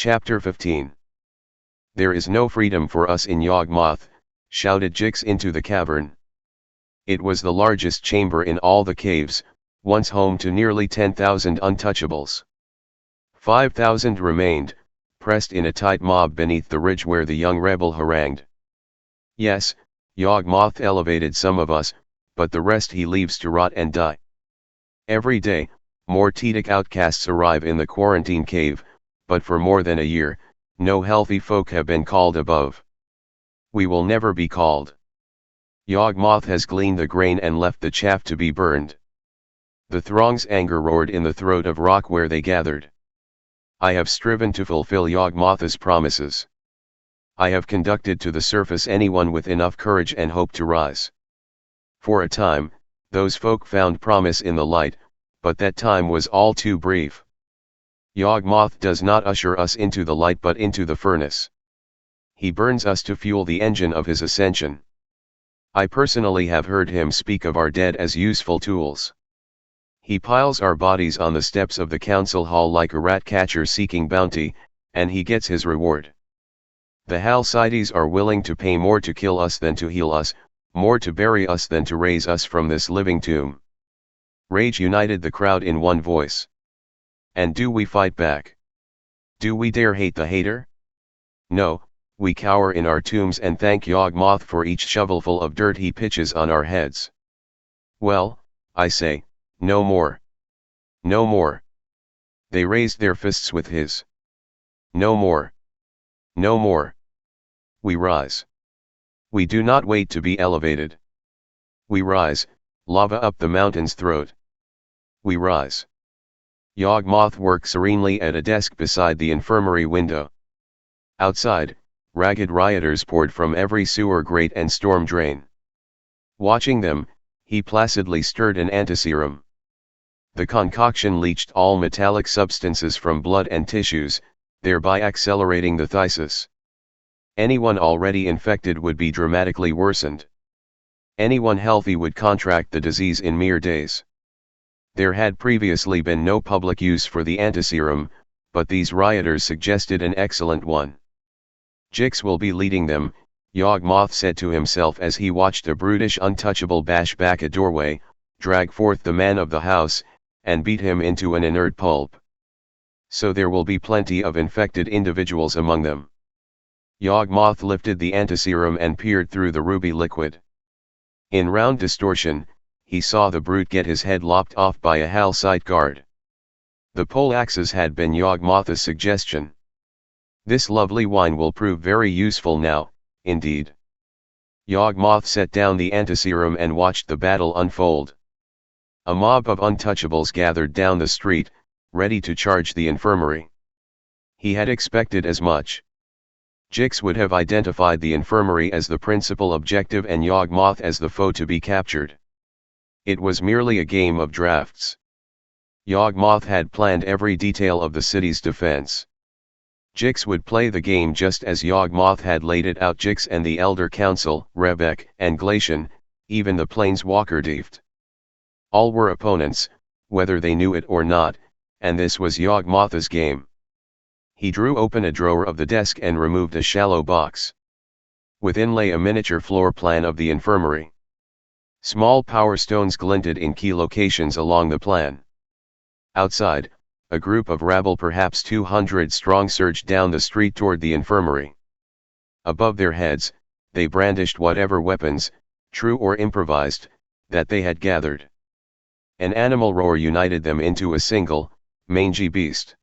Chapter 15. There is no freedom for us in Yawgmoth, shouted Jix into the cavern. It was the largest chamber in all the caves, once home to nearly 10,000 untouchables. 5,000 remained, pressed in a tight mob beneath the ridge where the young rebel harangued. Yes, Yawgmoth elevated some of us, but the rest he leaves to rot and die. Every day, more Tedic outcasts arrive in the quarantine cave, but for more than a year, no healthy folk have been called above. We will never be called. Yawgmoth has gleaned the grain and left the chaff to be burned. The throng's anger roared in the throat of rock where they gathered. I have striven to fulfill Yawgmoth's promises. I have conducted to the surface anyone with enough courage and hope to rise. For a time, those folk found promise in the light, but that time was all too brief. Yawgmoth does not usher us into the light but into the furnace. He burns us to fuel the engine of his ascension. I personally have heard him speak of our dead as useful tools. He piles our bodies on the steps of the council hall like a rat catcher seeking bounty, and he gets his reward. The Halcydes are willing to pay more to kill us than to heal us, more to bury us than to raise us from this living tomb. Rage united the crowd in one voice. And do we fight back? Do we dare hate the hater? No, we cower in our tombs and thank Yawgmoth for each shovelful of dirt he pitches on our heads. Well, I say, no more. No more. They raised their fists with his. No more. No more. We rise. We do not wait to be elevated. We rise, lava up the mountain's throat. We rise. Yawgmoth worked serenely at a desk beside the infirmary window. Outside, ragged rioters poured from every sewer grate and storm drain. Watching them, he placidly stirred an antiserum. The concoction leached all metallic substances from blood and tissues, thereby accelerating the phthisis. Anyone already infected would be dramatically worsened. Anyone healthy would contract the disease in mere days. There had previously been no public use for the antiserum, but these rioters suggested an excellent one. Jix will be leading them, Yawgmoth said to himself as he watched a brutish untouchable bash back a doorway, drag forth the man of the house, and beat him into an inert pulp. So there will be plenty of infected individuals among them. Yawgmoth lifted the antiserum and peered through the ruby liquid. In round distortion, he saw the brute get his head lopped off by a Halcite guard. The poleaxes had been Yawgmoth's suggestion. This lovely wine will prove very useful now, indeed. Yawgmoth set down the antiserum and watched the battle unfold. A mob of untouchables gathered down the street, ready to charge the infirmary. He had expected as much. Jix would have identified the infirmary as the principal objective and Yawgmoth as the foe to be captured. It was merely a game of drafts. Yawgmoth had planned every detail of the city's defense. Jix would play the game just as Yawgmoth had laid it out. Jix and the Elder Council, Rebek and Glacian, even the Planeswalker Deft. All were opponents, whether they knew it or not, and this was Yawgmoth's game. He drew open a drawer of the desk and removed a shallow box. Within lay a miniature floor plan of the infirmary. Small power stones glinted in key locations along the plan. Outside, a group of rabble perhaps 200 strong surged down the street toward the infirmary. Above their heads, they brandished whatever weapons, true or improvised, that they had gathered. An animal roar united them into a single, mangy beast.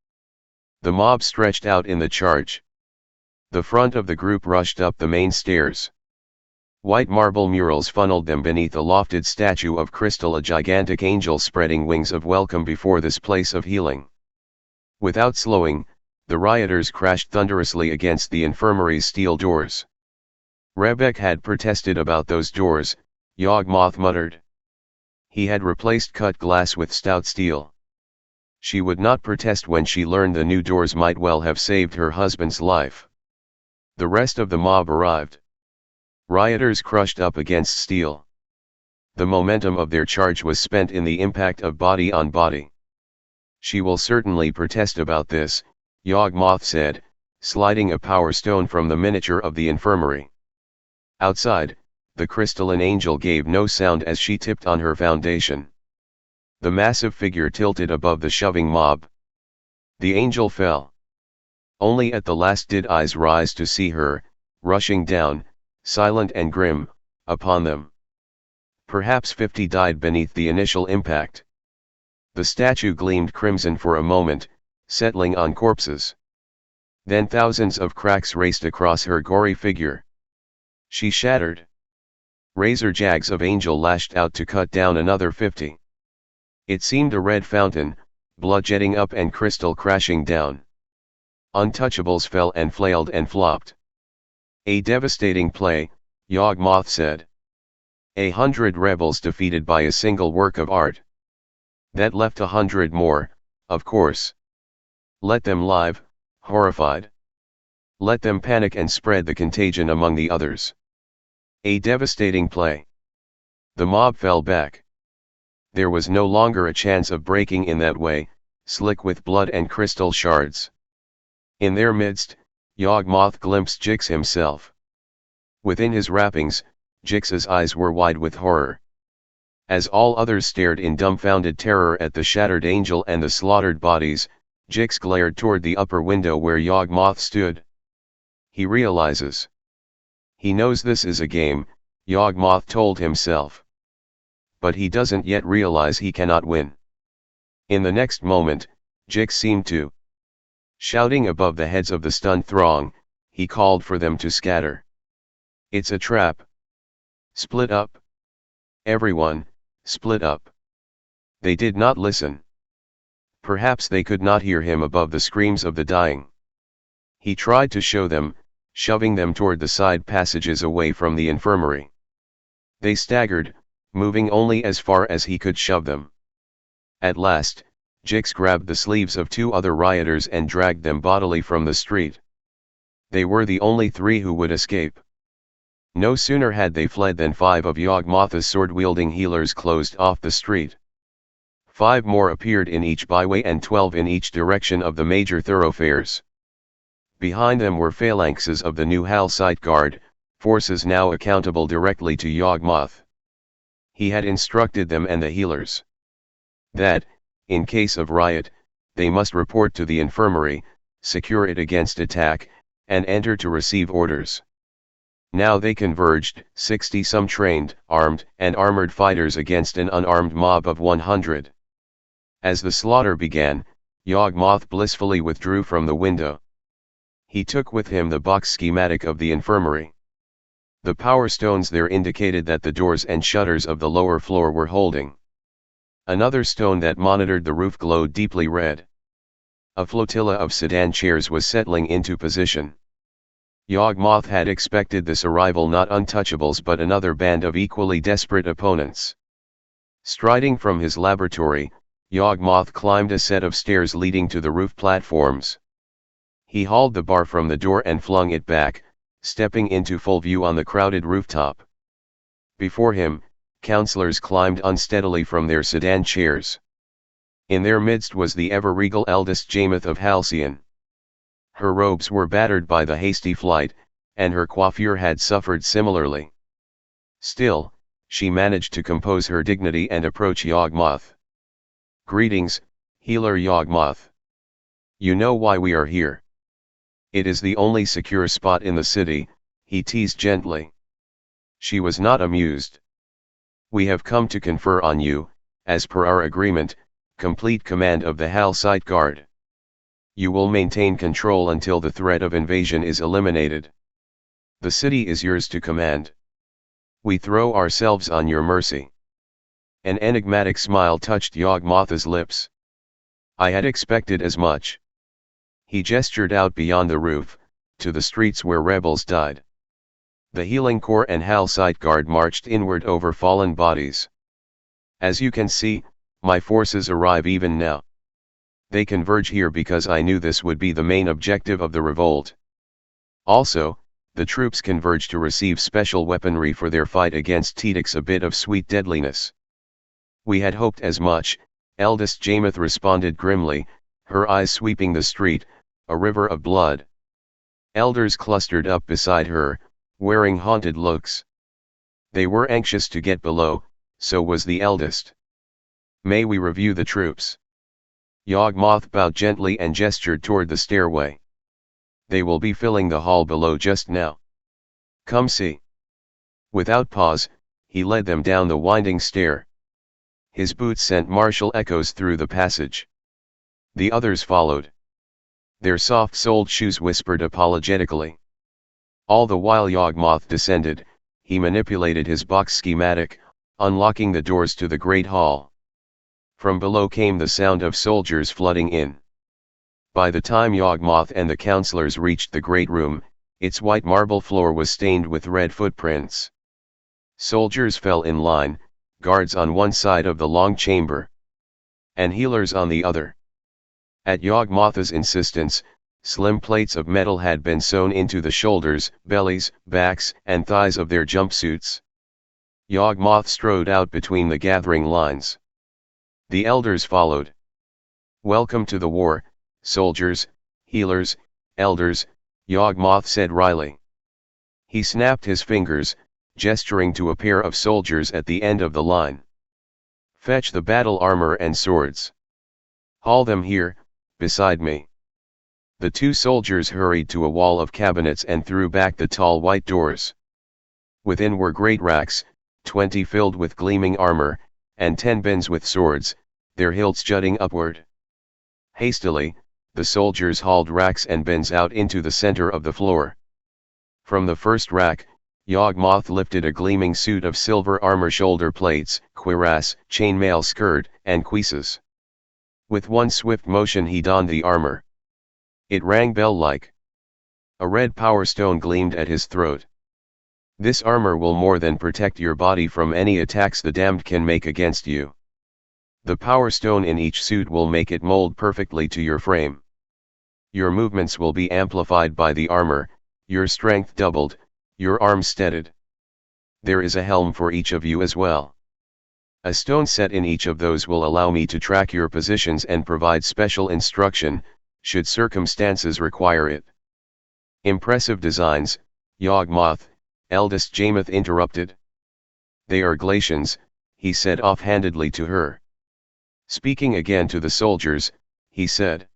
The mob stretched out in the charge. The front of the group rushed up the main stairs. White marble murals funneled them beneath a lofted statue of crystal, a gigantic angel spreading wings of welcome before this place of healing. Without slowing, the rioters crashed thunderously against the infirmary's steel doors. Rebek had protested about those doors, Yawgmoth muttered. He had replaced cut glass with stout steel. She would not protest when she learned the new doors might well have saved her husband's life. The rest of the mob arrived. Rioters crushed up against steel. The momentum of their charge was spent in the impact of body on body. She will certainly protest about this, Yawgmoth said, sliding a power stone from the miniature of the infirmary. Outside, the crystalline angel gave no sound as she tipped on her foundation. The massive figure tilted above the shoving mob. The angel fell. Only at the last did eyes rise to see her, rushing down, silent and grim, upon them. Perhaps 50 died beneath the initial impact. The statue gleamed crimson for a moment, settling on corpses. Then thousands of cracks raced across her gory figure. She shattered. Razor jags of angel lashed out to cut down another 50. It seemed a red fountain, blood jetting up and crystal crashing down. Untouchables fell and flailed and flopped. A devastating play, Yawgmoth said. 100 rebels defeated by a single work of art. That left 100 more, of course. Let them live, horrified. Let them panic and spread the contagion among the others. A devastating play. The mob fell back. There was no longer a chance of breaking in that way, slick with blood and crystal shards. In their midst, Yawgmoth glimpsed Jix himself. Within his wrappings, Jix's eyes were wide with horror. As all others stared in dumbfounded terror at the shattered angel and the slaughtered bodies, Jix glared toward the upper window where Yawgmoth stood. He realizes. He knows this is a game, Yawgmoth told himself. But he doesn't yet realize he cannot win. In the next moment, Jix seemed to. Shouting above the heads of the stunned throng, he called for them to scatter. It's a trap. Split up. Everyone, split up. They did not listen. Perhaps they could not hear him above the screams of the dying. He tried to show them, shoving them toward the side passages away from the infirmary. They staggered, moving only as far as he could shove them. At last, Jix grabbed the sleeves of 2 other rioters and dragged them bodily from the street. They were the only 3 who would escape. No sooner had they fled than 5 of Yawgmoth's sword-wielding healers closed off the street. 5 more appeared in each byway and 12 in each direction of the major thoroughfares. Behind them were phalanxes of the new Halcite Guard, forces now accountable directly to Yawgmoth. He had instructed them and the healers that, in case of riot, they must report to the infirmary, secure it against attack, and enter to receive orders. Now they converged, 60-some trained, armed, and armored fighters against an unarmed mob of 100. As the slaughter began, Yawgmoth blissfully withdrew from the window. He took with him the box schematic of the infirmary. The power stones there indicated that the doors and shutters of the lower floor were holding. Another stone that monitored the roof glowed deeply red. A flotilla of sedan chairs was settling into position. Yawgmoth had expected this arrival not untouchables but another band of equally desperate opponents. Striding from his laboratory, Yawgmoth climbed a set of stairs leading to the roof platforms. He hauled the bar from the door and flung it back, stepping into full view on the crowded rooftop. Before him, counselors climbed unsteadily from their sedan chairs. In their midst was the ever-regal eldest Jamoth of Halcyon. Her robes were battered by the hasty flight, and her coiffure had suffered similarly. Still, she managed to compose her dignity and approach Yawgmoth. "Greetings, healer Yawgmoth. You know why we are here. It is the only secure spot in the city," he teased gently. She was not amused. "We have come to confer on you, as per our agreement, complete command of the Halcite Guard. You will maintain control until the threat of invasion is eliminated. The city is yours to command. We throw ourselves on your mercy." An enigmatic smile touched Yawgmoth's lips. "I had expected as much." He gestured out beyond the roof, to the streets where rebels died. The Healing Corps and Halcite Guard marched inward over fallen bodies. "As you can see, my forces arrive even now. They converge here because I knew this would be the main objective of the revolt. Also, the troops converge to receive special weaponry for their fight against Tedix, a bit of sweet deadliness." "We had hoped as much," eldest Jamoth responded grimly, her eyes sweeping the street, "a river of blood. Elders clustered up beside her, wearing haunted looks. They were anxious to get below, so was the eldest. "May we review the troops?" Yawgmoth bowed gently and gestured toward the stairway. "They will be filling the hall below just now. Come see." Without pause, he led them down the winding stair. His boots sent martial echoes through the passage. The others followed. Their soft-soled shoes whispered apologetically. All the while Yawgmoth descended, he manipulated his box schematic, unlocking the doors to the great hall. From below came the sound of soldiers flooding in. By the time Yawgmoth and the counselors reached the great room, its white marble floor was stained with red footprints. Soldiers fell in line, guards on one side of the long chamber, and healers on the other. At Yawgmoth's insistence, slim plates of metal had been sewn into the shoulders, bellies, backs, and thighs of their jumpsuits. Yawgmoth strode out between the gathering lines. The elders followed. "Welcome to the war, soldiers, healers, elders," Yawgmoth said wryly. He snapped his fingers, gesturing to a pair of soldiers at the end of the line. "Fetch the battle armor and swords. Haul them here, beside me." The two soldiers hurried to a wall of cabinets and threw back the tall white doors. Within were great racks, 20 filled with gleaming armor, and 10 bins with swords, their hilts jutting upward. Hastily, the soldiers hauled racks and bins out into the center of the floor. From the first rack, Yawgmoth lifted a gleaming suit of silver armor, shoulder plates, cuirass, chainmail skirt, and cuisses. With one swift motion he donned the armor. It rang bell-like. A red power stone gleamed at his throat. "This armor will more than protect your body from any attacks the damned can make against you. The power stone in each suit will make it mold perfectly to your frame. Your movements will be amplified by the armor, your strength doubled, your arms steadied. There is a helm for each of you as well. A stone set in each of those will allow me to track your positions and provide special instruction, should circumstances require it." "Impressive designs, Yawgmoth," eldest Jamoth interrupted. "They are glacians," he said offhandedly to her. Speaking again to the soldiers, he said,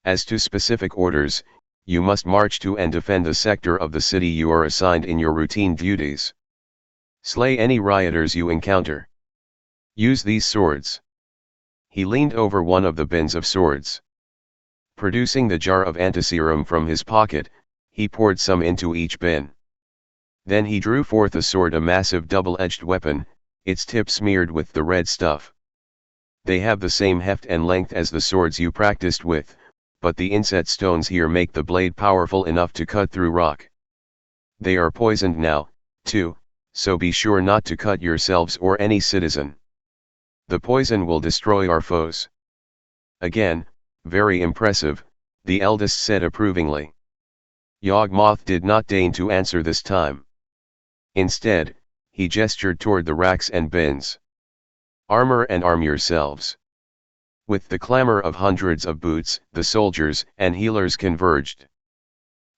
"As to specific orders, you must march to and defend the sector of the city you are assigned in your routine duties. Slay any rioters you encounter. Use these swords." He leaned over one of the bins of swords. Producing the jar of antiserum from his pocket, he poured some into each bin. Then he drew forth a sword, a massive double-edged weapon, its tip smeared with the red stuff. "They have the same heft and length as the swords you practiced with, but the inset stones here make the blade powerful enough to cut through rock. They are poisoned now, too, so be sure not to cut yourselves or any citizen. The poison will destroy our foes." Again, "Very impressive," the eldest said approvingly. Yawgmoth did not deign to answer this time. Instead, he gestured toward the racks and bins. "Armor and arm yourselves." With the clamor of hundreds of boots, the soldiers and healers converged.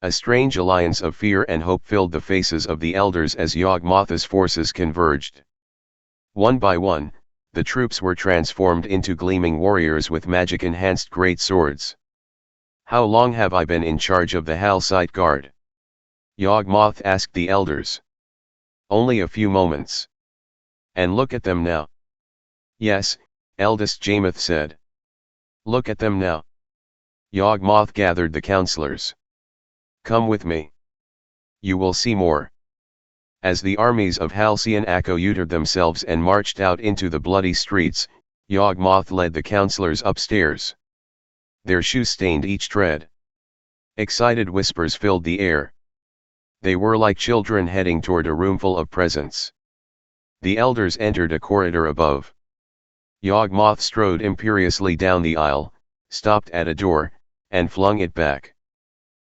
A strange alliance of fear and hope filled the faces of the elders as Yawgmoth's forces converged. One by one, the troops were transformed into gleaming warriors with magic-enhanced great swords. "How long have I been in charge of the Halcite Guard?" Yawgmoth asked the elders. "Only a few moments. And look at them now." "Yes," eldest Jamoth said. "Look at them now." Yawgmoth gathered the counselors. "Come with me. You will see more." As the armies of Halcyon accoutered themselves and marched out into the bloody streets, Yawgmoth led the counselors upstairs. Their shoes stained each tread. Excited whispers filled the air. They were like children heading toward a roomful of presents. The elders entered a corridor above. Yawgmoth strode imperiously down the aisle, stopped at a door, and flung it back.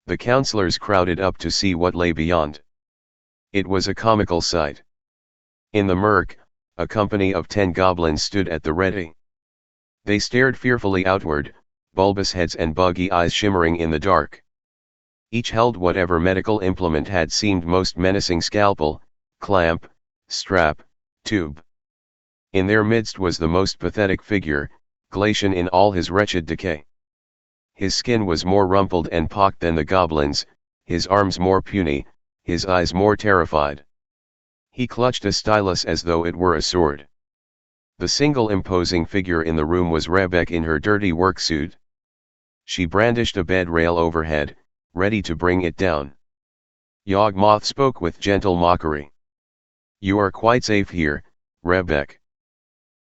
The counselors crowded up to see what lay beyond. It was a comical sight. In the murk, a company of 10 goblins stood at the ready. They stared fearfully outward, bulbous heads and buggy eyes shimmering in the dark. Each held whatever medical implement had seemed most menacing: scalpel, clamp, strap, tube. In their midst was the most pathetic figure, Glacian in all his wretched decay. His skin was more rumpled and pocked than the goblins, his arms more puny, his eyes more terrified. He clutched a stylus as though it were a sword. The single imposing figure in the room was Rebek in her dirty work suit. She brandished a bed rail overhead, ready to bring it down. Yawgmoth spoke with gentle mockery. "You are quite safe here, Rebek.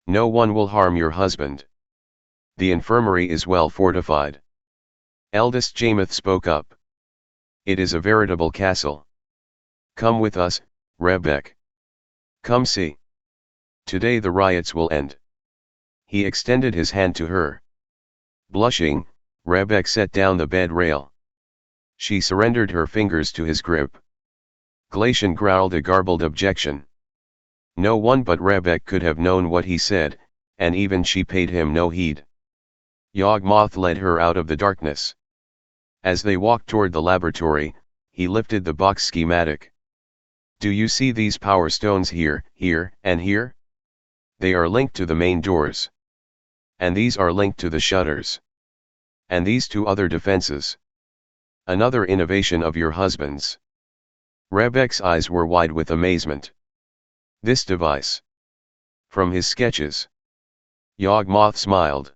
No one will harm your husband. The infirmary is well fortified." Eldest Jamoth spoke up. "It is a veritable castle. Come with us, Rebek. Come see. Today the riots will end." He extended his hand to her. Blushing, Rebek set down the bed rail. She surrendered her fingers to his grip. Glacian growled a garbled objection. No one but Rebek could have known what he said, and even she paid him no heed. Yawgmoth led her out of the darkness. As they walked toward the laboratory, he lifted the box schematic. "Do you see these power stones here, here, and here? They are linked to the main doors. And these are linked to the shutters. And these to other defenses. Another innovation of your husband's." Rebek's eyes were wide with amazement. "This device? From his sketches?" Yawgmoth smiled.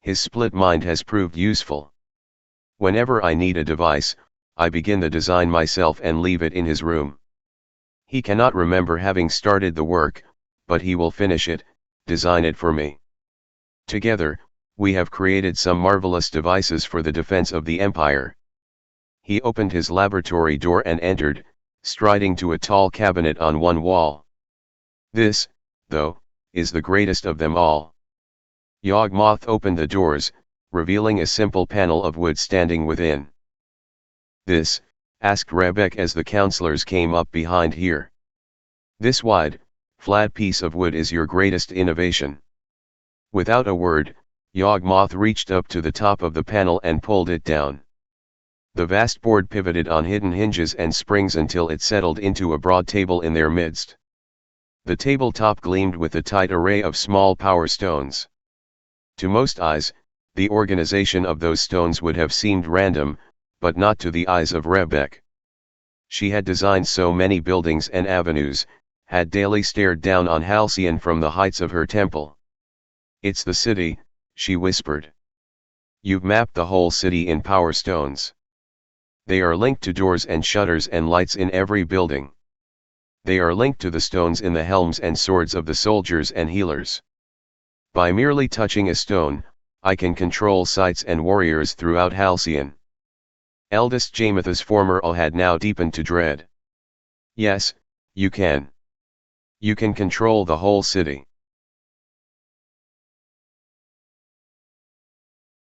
"His split mind has proved useful. Whenever I need a device, I begin the design myself and leave it in his room. He cannot remember having started the work, but he will finish it, design it for me. Together, we have created some marvelous devices for the defense of the Empire." He opened his laboratory door and entered, striding to a tall cabinet on one wall. "This, though, is the greatest of them all." Yawgmoth opened the doors, revealing a simple panel of wood standing within. "This?" asked Rebek as the counselors came up behind here. "This wide, flat piece of wood is your greatest innovation." Without a word, Yawgmoth reached up to the top of the panel and pulled it down. The vast board pivoted on hidden hinges and springs until it settled into a broad table in their midst. The tabletop gleamed with a tight array of small power stones. To most eyes, the organization of those stones would have seemed random, but not to the eyes of Rebek. She had designed so many buildings and avenues, had daily stared down on Halcyon from the heights of her temple. "It's the city," she whispered. "You've mapped the whole city in power stones. They are linked to doors and shutters and lights in every building. They are linked to the stones in the helms and swords of the soldiers and healers. By merely touching a stone, I can control sights and warriors throughout Halcyon." Eldest Jamoth's former awe had now deepened to dread. "Yes, you can. You can control the whole city.